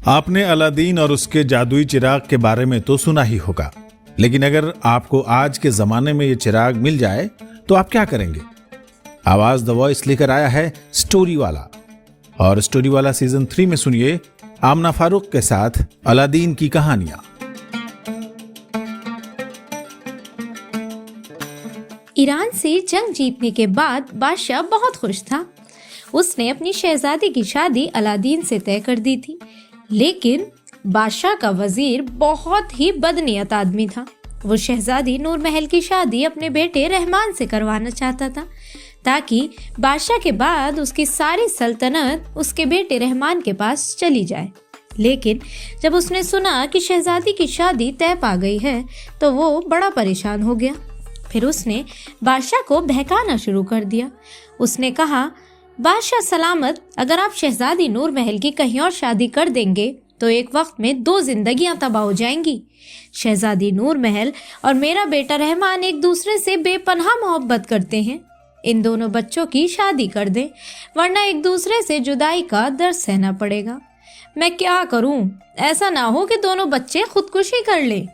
आपने अलादीन और उसके जादुई चिराग के बारे में तो सुना ही होगा, लेकिन अगर आपको आज के जमाने में ये चिराग मिल जाए तो आप क्या करेंगे? आवाज द वॉइस लेकर आया है स्टोरी वाला, और स्टोरी वाला सीजन 3 में सुनिए आमना फारूक के साथ अलादीन की कहानियां। ईरान से जंग जीतने के बाद बादशाह बहुत खुश था। उसने अपनी शहजादी की शादी अलादीन से तय कर दी थी, लेकिन बादशाह का वजीर बहुत ही बदनीयत आदमी था। वो शहजादी नूर महल की शादी अपने बेटे रहमान से करवाना चाहता था, ताकि बादशाह के बाद उसकी सारी सल्तनत उसके बेटे रहमान के पास चली जाए। लेकिन जब उसने सुना कि शहजादी की शादी तय पा गई है तो वो बड़ा परेशान हो गया। फिर उसने बादशाह को बहकाना शुरू कर दिया। उसने कहा, बादशाह सलामत, अगर आप शहजादी नूर महल की कहीं और शादी कर देंगे तो एक वक्त में 2 जिंदगियां तबाह हो जाएंगी। शहजादी नूर महल और मेरा बेटा रहमान एक दूसरे से बेपनाह मोहब्बत करते हैं। इन दोनों बच्चों की शादी कर दें, वरना एक दूसरे से जुदाई का दर्द सहना पड़ेगा। मैं क्या करूं? ऐसा ना हो कि दोनों बच्चे खुदकुशी कर लें।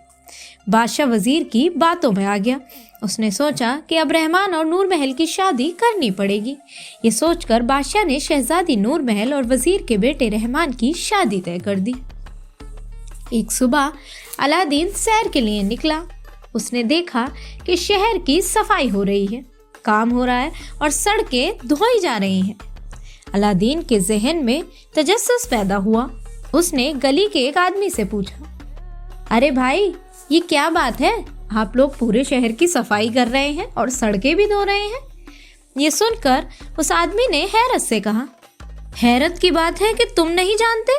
बादशाह वजीर की बातों में आ गया। उसने सोचा कि अब रहमान और नूर महल की शादी करनी पड़ेगी। ये सोचकर बादशाह ने शहजादी नूर महल और वजीर के बेटे रहमान की शादी तय कर दी। एक सुबह अलादीन सैर के लिए निकला। उसने देखा कि शहर की सफाई हो रही है, काम हो रहा है और सड़कें धोई जा रही हैं। अलादीन के जहन में तजस्सुस पैदा हुआ। उसने गली के एक आदमी से पूछा, अरे भाई, ये क्या बात है? आप लोग पूरे शहर की सफाई कर रहे हैं और सड़कें भी धो रहे हैं। ये सुनकर उस आदमी ने हैरत से कहा, हैरत की बात है कि तुम नहीं जानते?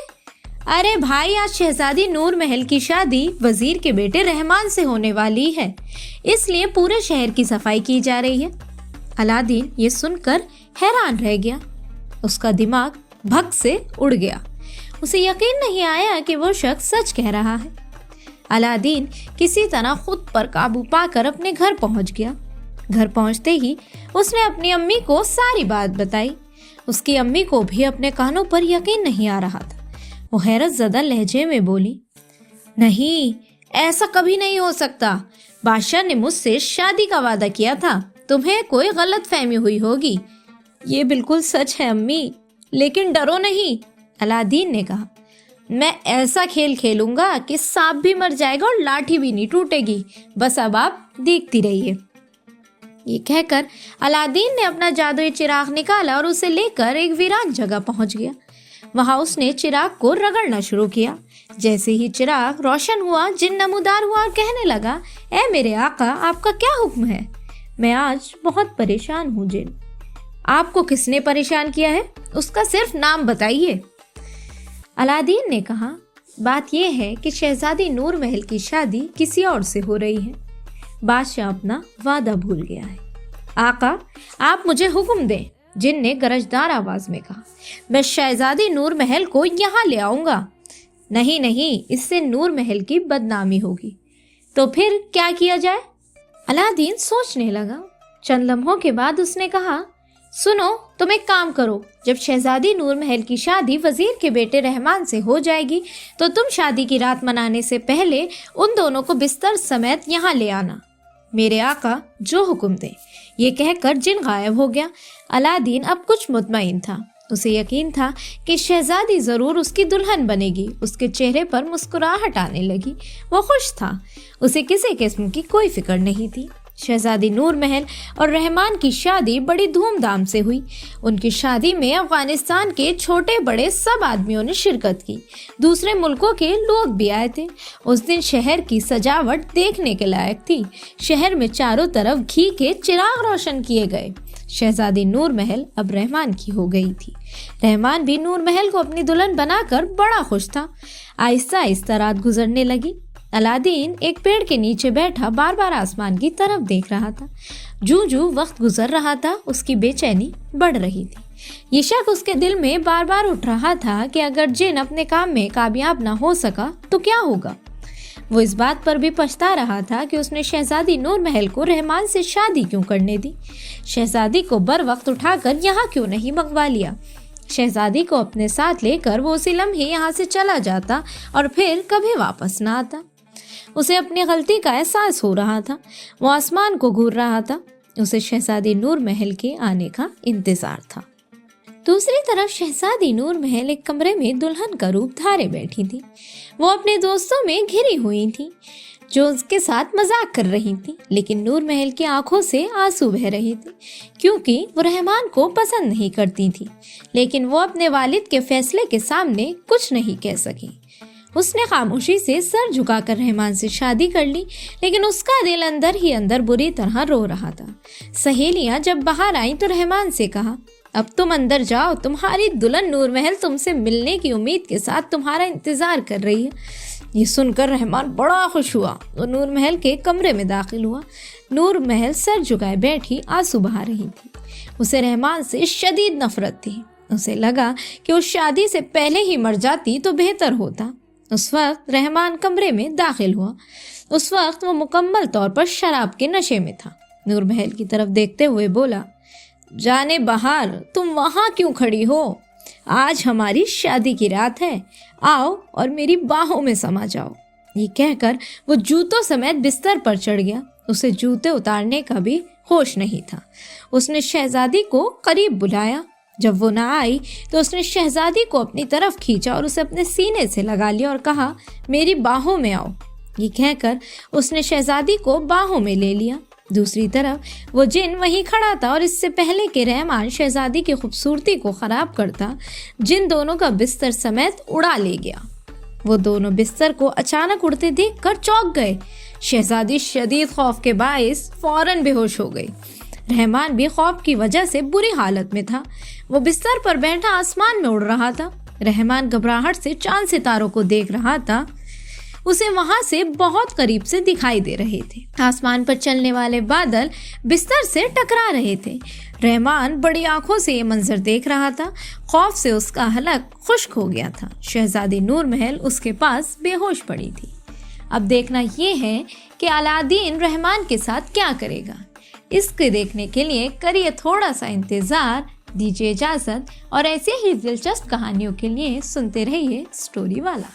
अरे भाई, आज शहजादी नूर महल की शादी वजीर के बेटे रहमान से होने वाली है, इसलिए पूरे शहर की सफाई की जा रही है। अलादीन ये सुनकर हैरान रह गया। उसका दिमाग भग से उड़ गया। उसे यकीन नहीं आया कि वो शख्स सच कह रहा है। अलादीन किसी तरह खुद पर काबू पाकर अपने घर पहुंच गया। घर पहुंचते ही उसने अपनी अम्मी को सारी बात बताई। उसकी अम्मी को भी अपने कानों पर यकीन नहीं आ रहा था। वो हैरत ज़दा लहजे में बोली, नहीं, ऐसा कभी नहीं हो सकता। बादशाह ने मुझसे शादी का वादा किया था। तुम्हें कोई गलत फहमी हुई होगी। ये बिल्कुल सच है अम्मी, लेकिन डरो नहीं। अलादीन ने कहा, मैं ऐसा खेल खेलूंगा कि सांप भी मर जाएगा और लाठी भी नहीं टूटेगी। बस अब आप देखती रहिए। ये कहकर अलादीन ने अपना जादुई चिराग निकाला और उसे लेकर एक वीरान जगह पहुंच गया। वहां उसने चिराग को रगड़ना शुरू किया। जैसे ही चिराग रोशन हुआ, जिन नमूदार हुआ और कहने लगा, ए मेरे आका, आपका क्या हुक्म है? मैं आज बहुत परेशान हूँ जिन। आपको किसने परेशान किया है? उसका सिर्फ नाम बताइए। अलादीन ने कहा, बात यह है कि शहजादी नूर महल की शादी किसी और से हो रही है। बादशाह अपना वादा भूल गया है। आका, आप मुझे हुक्म दें। जिन ने गरजदार आवाज में कहा, मैं शहजादी नूर महल को यहाँ ले आऊंगा। नहीं नहीं, इससे नूर महल की बदनामी होगी। तो फिर क्या किया जाए? अलादीन सोचने लगा। चंद लम्हों के बाद उसने कहा, सुनो, तुम एक काम करो। जब शहजादी नूर महल की शादी वजीर के बेटे रहमान से हो जाएगी तो तुम शादी की रात मनाने से पहले उन दोनों को बिस्तर समेत यहाँ ले आना। मेरे आका जो हुक्म दे। ये कहकर जिन गायब हो गया। अलादीन अब कुछ मुतमईन था। उसे यकीन था कि शहजादी जरूर उसकी दुल्हन बनेगी। उसके चेहरे पर मुस्कुराहट आने लगी। वो खुश था। उसे किसी किस्म की कोई फिक्र नहीं थी। शहजादी नूर महल और रहमान की शादी बड़ी धूमधाम से हुई। उनकी शादी में अफगानिस्तान के छोटे बड़े सब आदमियों ने शिरकत की। दूसरे मुल्कों के लोग भी आए थे। उस दिन शहर की सजावट देखने के लायक थी। शहर में चारों तरफ घी के चिराग रोशन किए गए। शहजादी नूर महल अब रहमान की हो गई थी। रहमान भी नूर महल को अपनी दुल्हन बनाकर बड़ा खुश था। आहिस्ता आहिस्ता रात गुजरने लगी। अलादीन एक पेड़ के नीचे बैठा बार बार आसमान की तरफ देख रहा था। जूं जूं वक्त गुजर रहा था, उसकी बेचैनी बढ़ रही थी। ये शक उसके दिल में बार बार उठ रहा था कि अगर जिन अपने काम में कामयाब ना हो सका तो क्या होगा। वो इस बात पर भी पछता रहा था कि उसने शहजादी नूर महल को रहमान से शादी क्यों करने दी। शहजादी को बर वक्त उठाकर यहाँ क्यों नहीं मंगवा लिया। शहजादी को अपने साथ लेकर वो उसी लम्हे यहाँ से चला जाता और फिर कभी वापस ना आता। उसे अपनी गलती का एहसास हो रहा था। वो आसमान को घूर रहा था। उसे शहजादी नूर महल के आने का इंतजार था। दूसरी तरफ शहजादी नूर महल एक कमरे में दुल्हन का रूप धारे बैठी थी। वो अपने दोस्तों में घिरी हुई थी जो उसके साथ मजाक कर रही थी, लेकिन नूर महल की आंखों से आंसू बह रहे थे क्योंकि वो रहमान को पसंद नहीं करती थी, लेकिन वो अपने वालिद के फैसले के सामने कुछ नहीं कह सकी। उसने खामोशी से सर झुकाकर रहमान से शादी कर ली, लेकिन उसका दिल अंदर ही अंदर बुरी तरह रो रहा था। सहेलियां जब बाहर आईं तो रहमान से कहा, अब तुम अंदर जाओ, तुम्हारी दुल्हन नूर महल तुमसे मिलने की उम्मीद के साथ तुम्हारा इंतजार कर रही है। ये सुनकर रहमान बड़ा खुश हुआ। वो नूर महल के कमरे में दाखिल हुआ। नूर महल सर झुकाए बैठी आंसू बहा रही थी। उसे रहमान से शदीद नफरत थी। उसे लगा कि उस शादी से पहले ही मर जाती तो बेहतर होता। उस वक्त रहमान कमरे में दाखिल हुआ। उस वक्त वो मुकम्मल तौर पर शराब के नशे में था। नूर महल की तरफ देखते हुए बोला, जाने बहार, तुम वहाँ क्यों खड़ी हो? आज हमारी शादी की रात है, आओ और मेरी बाहों में समा जाओ। ये कहकर वो जूतों समेत बिस्तर पर चढ़ गया। उसे जूते उतारने का भी होश नहीं था। उसने शहजादी को करीब बुलाया। जब वो ना आई तो उसने शहजादी को अपनी तरफ खींचा और उसे अपने सीने से लगा लिया और कहा, मेरी बाहों में आओ। ये कहकर उसने शहजादी को बाहों में ले लिया। दूसरी तरफ वो जिन वहीं खड़ा था और इससे पहले कि रहमान शहजादी की खूबसूरती को खराब करता, जिन दोनों का बिस्तर समेत उड़ा ले गया। वो दोनों बिस्तर को अचानक उड़ते देखकर चौंक गए। शहजादी शदीद खौफ के बाइस फौरन बेहोश हो गई। रहमान भी खौफ की वजह से बुरी हालत में था। वो बिस्तर पर बैठा आसमान में उड़ रहा था। रहमान घबराहट से चांद सितारों को देख रहा था। उसे वहां से बहुत करीब से दिखाई दे रहे थे। आसमान पर चलने वाले बादल बिस्तर से टकरा रहे थे। रहमान बड़ी आंखों से ये मंजर देख रहा था। खौफ से उसका हलक खुश्क हो गया था। शहजादी नूर महल उसके पास बेहोश पड़ी थी। अब देखना यह है कि अलादीन रहमान के साथ क्या करेगा। इसके देखने के लिए करिए थोड़ा सा इंतजार, दीजिए इजाजत और ऐसे ही दिलचस्प कहानियों के लिए सुनते रहिए स्टोरी वाला।